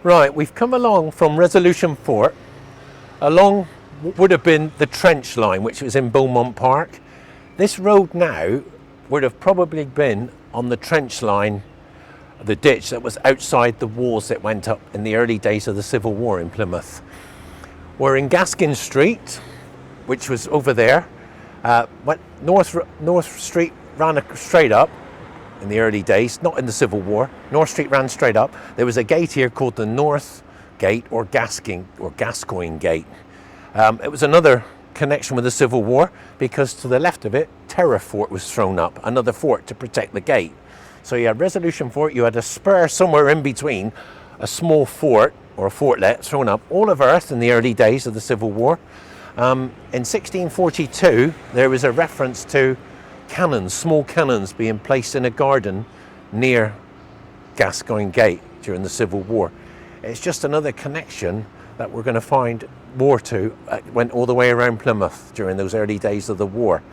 Right, we've come along from Resolution Fort, along would have been the trench line, which was in Beaumont Park. This road now would have probably been on the trench line, the ditch that was outside the walls that went up in the early days of the Civil War in Plymouth. We're in Gaskin Street, which was over there. North Street ran straight up in the early days, not in the Civil War. North Street ran straight up. There was a gate here called the North Gate or Gascoigne Gate. It was another connection with the Civil War because to the left of it, Terror Fort was thrown up, another fort to protect the gate. So you had Resolution Fort, you had a spur somewhere in between, a small fort or a fortlet thrown up, all of earth in the early days of the Civil War. In 1642, there was a reference to cannons, small cannons being placed in a garden near Gascoigne Gate during the Civil War. It's just another connection that we're going to find more to. Went all the way around Plymouth during those early days of the war.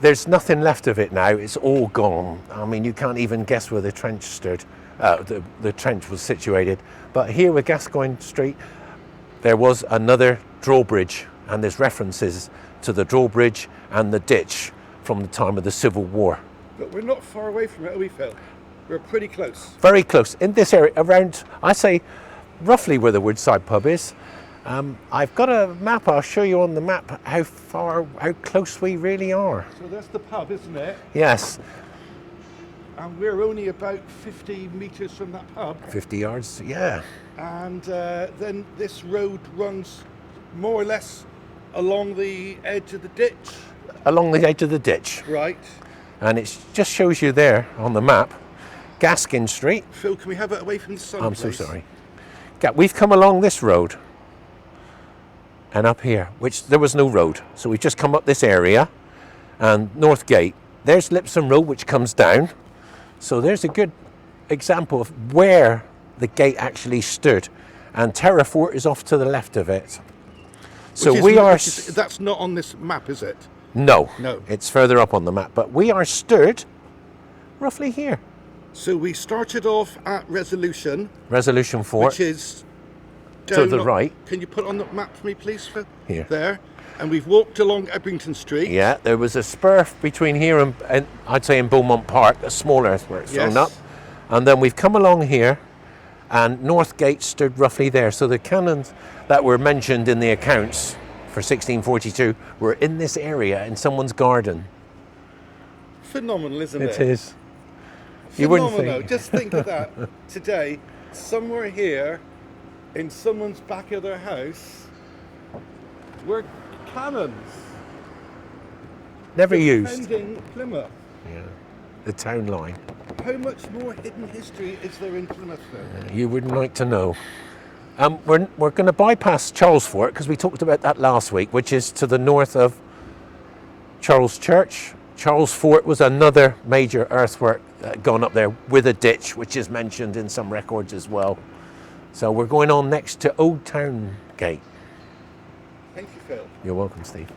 There's nothing left of it now, it's all gone. I mean, you can't even guess where the trench stood, the trench was situated. But here with Gascoigne Street, there was another drawbridge, and there's references to the drawbridge and the ditch from the time of the Civil War. But we're not far away from it, are we, Phil? We're pretty close. Very close. In this area, around, I say, roughly where the Woodside pub is. I've got a map, I'll show you on the map how close we really are. So that's the pub, isn't it? Yes. And we're only about 50 metres from that pub. 50 yards, yeah. And then this road runs more or less along the edge of the ditch. Along the edge of the ditch. Right. And it just shows you there on the map, Gaskin Street. Phil, can we have it away from the sun, I'm please? so sorry. We've come along this road and up here, which there was no road. So we've just come up this area and North Gate. There's Lipson Road, which comes down. So there's a good example of where the gate actually stood. And Terror Fort is off to the left of it. So that's not on this map, is it? No, No. It's further up on the map, but we are stood roughly here. So we started off at Resolution Fort, which is to the right. Can you put on the map for me, please, Phil? Here. There. And we've walked along Ebrington Street. Yeah, there was a spur between here and I'd say in Beaumont Park, a small earthwork thrown up. And then we've come along here and North Gate stood roughly there. So the cannons that were mentioned in the accounts for 1642 were in this area in someone's garden. Phenomenal, isn't it? It is. You wouldn't think. Just think of that today, somewhere here in someone's back of their house were cannons. Never used. Defending Plymouth. Yeah, the town line. How much more hidden history is there in Plymouth, though? You wouldn't like to know. We're going to bypass Charles Fort because we talked about that last week, which is to the north of Charles Church. Charles Fort was another major earthwork gone up there with a ditch, which is mentioned in some records as well. So we're going on next to Old Town Gate. Thank you, Phil. You're welcome, Steve.